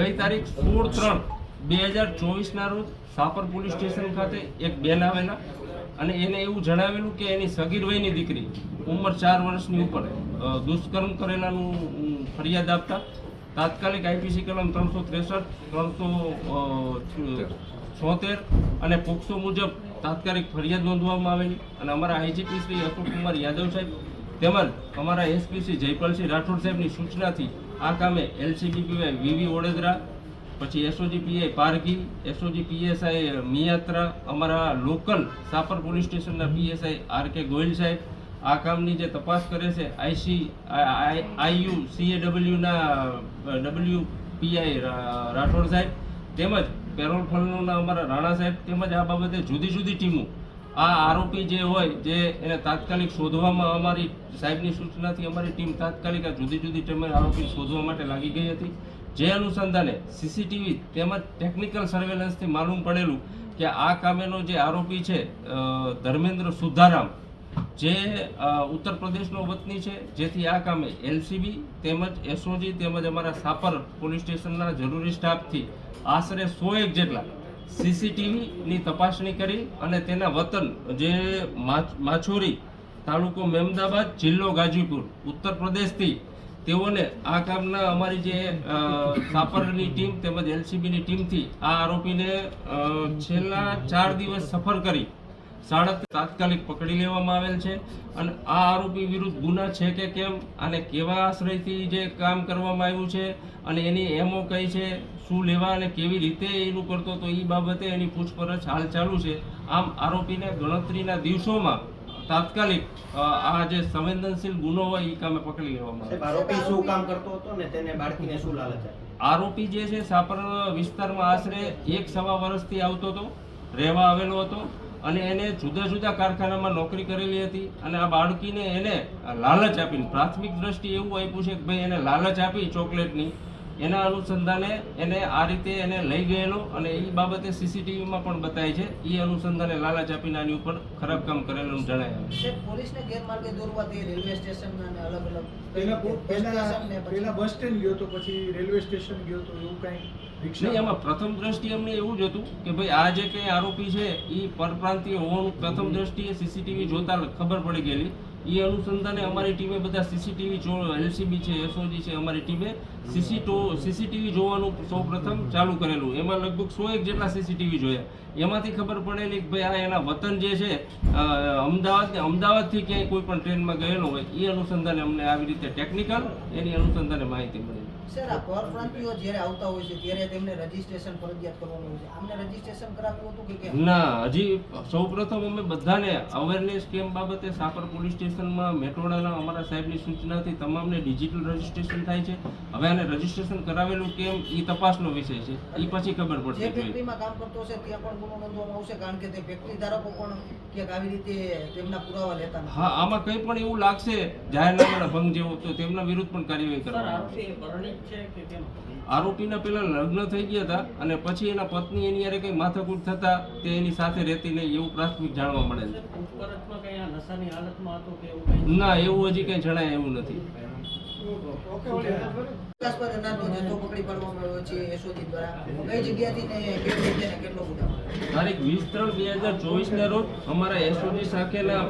ગઈ તારીખ 16/3/2024 ના રોજ સાપર પોલીસ સ્ટેશન ખાતે એક બેન આવેલા અને એને એવું જણાવેલું કે એની સગીર વયની દીકરી ઉંમર 4 વર્ષની ઉપર દુષ્કર્મ કરેલાનું ફરિયાદ આપતા તાત્કાલિક આઈપીસી કલમ 363 373 અને પોક્સો મુજબ તાત્કાલિક ફરિયાદ નોંધવામાં આવેલી અને અમારા આઈજીપી શ્રી અશોક કુમાર યાદવ સાહેબ તેમજ અમારા એસપી શ્રી જયપાલસિંહ રાઠોડ સાહેબની સૂચનાથી આ કામે એલસીબી પીવાય વીવી વડોદરા, પછી SOG PI Pargi, SOG PSI Miyatra, અમારા લોકલ સાપર પોલીસ સ્ટેશનના પીએસઆઈ આરકે ગોયલ સાહેબ આ કામની જે તપાસ કરે છે આઈયુ CAWના WPI રાઠોડ સાહેબ તેમજ પેરોલ ફંડના અમારા રાણા સાહેબ તેમજ આ બાબતે જુદી જુદી ટીમો આ આરોપી જે હોય જે એને તાત્કાલિક શોધવામાં અમારી સાહેબની સૂચનાથી અમારી ટીમ તાત્કાલિક આ જુદી જુદી ટીમે આરોપી શોધવા માટે લાગી ગઈ હતી. જે અનુસંધાને સીસીટીવી તેમજ ટેકનિકલ સર્વેલન્સથી માલુમ પડેલું કે આ કામેનો જે આરોપી છે ધર્મેન્દ્ર સુધારામ જે ઉત્તર પ્રદેશનો વતની છે, જેથી આ કામે એલસીબી તેમજ એસઓજી તેમજ અમારા સાપર પોલીસ સ્ટેશનના જરૂરી સ્ટાફથી આશરે 101 જેટલા સીસીટીવીની તપાસણી કરી અને તેના વતન જે માછોરી તાલુકો મેમદાબાદ જિલ્લો ગાજીપુર ઉત્તર પ્રદેશથી તેઓને આ કામના અમારી જે સાપરની ટીમ તેમજ એલસીબીની ટીમથી આ આરોપીને છેલ્લા 4 દિવસ સફર કરી તાત્કાલિક પકડી લેવામાં આવેલ છે અને આ આરોપી વિરુદ્ધ ગુના છે કે કેમ અને કેવા આશ્રયથી જે કામ કરવામાં આવ્યું છે અને એની એમઓ કઈ છે, શું લેવા અને કેવી રીતે એનું કરતો તો એ બાબતે એની પૂછપરછ હાલ ચાલુ છે. આમ આરોપીને ગણતરીના દિવસોમાં તાત્કાલિક આ જે સંવેદનશીલ ગુનો હોય એ કામે પકડી લેવામાં આવે. આરોપી શું કામ કરતો હતો ને તેને બાળકીને શું લાલચ આપી? આરોપી જે છે સાપર વિસ્તારમાં આશરે 1-1.25 વર્ષથી આવતો હતો, રહેવા આવેલો હતો અને એને જુદા જુદા કારખાનામાં નોકરી કરેલી હતી અને આ બાળકીને એને લાલચ આપીને પ્રાથમિક દ્રષ્ટિએ એવું આપ્યું છે કે ભાઈ એને લાલચ આપી ચોકલેટની, એના અનુસંધાને એને આ રીતે એને લઈ ગયેલો અને એ બાબતે સીસીટીવીમાં પણ બતાય છે. એ અનુસંધાને લાલચ આપીને આની ઉપર ખરાબ કામ કરેલું જણાય છે. પોલીસને ગેરમાર્ગે દોરવાથી રેલવે સ્ટેશન અને અલગ અલગ પહેલા બસ સ્ટેન્ડ ગયો તો પછી રેલવે સ્ટેશન ગયો તો એવું કઈ નહીં. એમાં પ્રથમ દ્રષ્ટિએ અમને એવું જ હતું કે ભાઈ આ જે કંઈ આરોપી છે એ પરપ્રાંતીય હોવાનું પ્રથમ દ્રષ્ટિએ સીસીટીવી જોતા ખબર પડી ગયેલી. એ અનુસંધાને અમારી ટીમે બધા સીસીટીવી એલસીબી છે, એસઓજી છે, અમારી ટીમે સીસીટીવી જોવાનું સૌ પ્રથમ ચાલુ કરેલું. એમાં લગભગ 101 જેટલા સીસીટીવી જોયા. એમાંથી ખબર પડેલી કે ભાઈ આ એના વતન જે છે અમદાવાદથી ક્યાંય કોઈ પણ ટ્રેનમાં ગયેલો હોય એ અનુસંધાને અમને આવી રીતે ટેકનિકલ એની અનુસંધાને માહિતી મળી. સર, આ પરપ્રાંતિયો જ્યારે આવતા હોય છે ત્યારે તેમને રજીસ્ટ્રેશન ફરજિયાત કરવાનું હોય છે. આમને રજીસ્ટ્રેશન કરાવ્યું હતું કે કેમ? ના, હજી સૌપ્રથમ અમે બધાને અવેરનેસ કેમ્પ બાબતે સાપર પોલીસ સ્ટેશનમાં મેટ્રોડાના અમારા સાહેબની સૂચનાથી તમામને ડિજિટલ રજીસ્ટ્રેશન થાય છે. હવે આને રજીસ્ટ્રેશન કરાવેલું કેમ એ તપાસનો વિષય છે, એ પછી ખબર જે પડશે. ફેક્ટરીમાં કામ કરતો હશે ત્યાં પણ ગુનો નોંધવામાં આવશે, કારણ કે તે ફેક્ટરી ધારકો પણ ક્યાંક આવી રીતે તેમના પુરાવા લેતા નથી. હા, આમાં કંઈ પણ એવું લાગશે જાહેરનામાના ભંગ જેવો તો તેમના વિરુદ્ધ પણ કાર્યવાહી કરવામાં આવશે. આરોપીના પેલા લગ્ન થઈ ગયા હતા અને પછી એના પત્ની એની યારે કઈ માથાકૂટ થતા તે એની સાથે રહેતી નહીં એવું પ્રાથમિક જાણવા મળે છે. ના, એવું હજી કઈ જણાય એવું નથી. શંકાસ્પદ અનાજનો જથ્થો પકડી પાડવામાં આવ્યો છે એસઓજી દ્વારા. કઈ જગ્યાથી ને કેવી રીતે ને કેટલો મુદ્દા? તારીખ 20-3-2024 ના રોજ અમારા એસઓજી શાખાના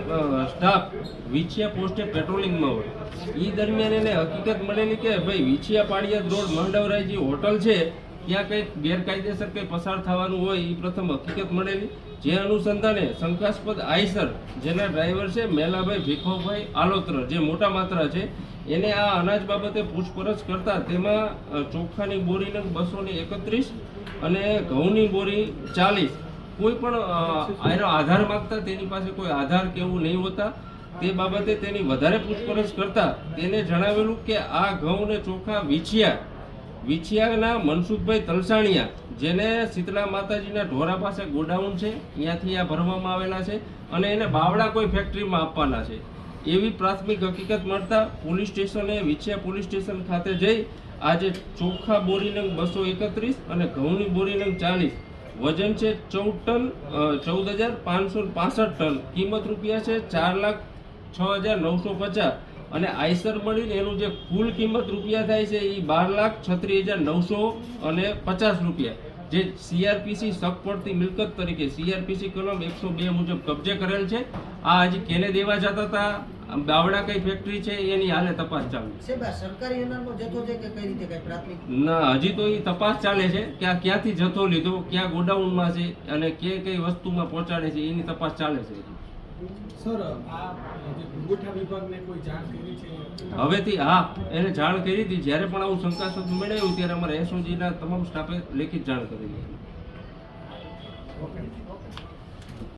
સ્ટાફ વિછિયા પોસ્ટે પેટ્રોલિંગમાં હોય. એ દરમિયાન એને હકીકત મળેલી કે ભાઈ વિછિયા પાડિયાદ રોડ માંડવરાય જે હોટલ છે ત્યાં કંઈક ગેરકાયદેસર કંઈ પસાર થવાનું હોય એ પ્રથમ હકીકત મળેલી. જે અનુસંધાને શંકાસ્પદ આઈસર જેના ડ્રાઈવર છે મેલાભાઈ ભીખોભાઈ આલોત્ર જે મોટા માત્રા છે એને આ અનાજ બાબતે પૂછપરછ કરતા તેમાં ચોખાની બોરી નંગ 231 અને ઘઉંની બોરી 40 કોઈ પણ એનો આધાર માંગતા તેની પાસે કોઈ આધાર કે એવું નહીં હોતા. તે બાબતે તેની વધારે પૂછપરછ કરતા તેને જણાવેલું કે આ ઘઉં ને ચોખા વિછિયાના મનસુખભાઈ તલસાણીયા જેને શીતળા માતાજીના ઢોરા પાસે ગોડાઉન છે ત્યાંથી આ ભરવામાં આવેલા છે અને એને બાવડા કોઈ ફેક્ટરીમાં આપવાના છે એવી પ્રાથમિક હકીકત મળતા પોલીસ સ્ટેશને વિછિયા પોલીસ સ્ટેશન ખાતે જઈ આજે ચોખા બોરી નંગ 231 અને ઘઉંની બોરી નંગ 40 વજન છે 14,565 ટન, કિંમત રૂપિયા છે 4,06,950 અને આઈસર મળીને એનું જે કુલ કિંમત રૂપિયા થાય છે એ 12,36,950 રૂપિયા, જે સીઆરપીસી સગપડતી મિલકત તરીકે સીઆરપીસી કલમ 102 મુજબ કબજે કરેલ છે. આ હજી કેને દેવા જતા હતા, બાવડા કઈ ફેક્ટરી છે એની હાલે તપાસ ચાલુ છે. સાહેબ, આ સરકારી અનાજનો જથ્થો છે કે કઈ રીતે કઈ પ્રાથમિક? ના, હજી તો એ તપાસ ચાલે છે કે આ ક્યાંથી જથ્થો લીધો, ક્યાં ગોડાઉનમાં છે અને કઈ વસ્તુમાં પહોંચાડે છે, એની તપાસ ચાલે છે. સર, આ જે પુરવઠા વિભાગને કોઈ જાણ કરી છે? હવેથી હા, એને જાણ કરી હતી. જ્યારે પણ આવું શંકાસ્પદ મળ્યું ત્યારે અમારા એસઓજીના તમામ સ્ટાફે લેખિત જાણ કરી હતી. ઓકે.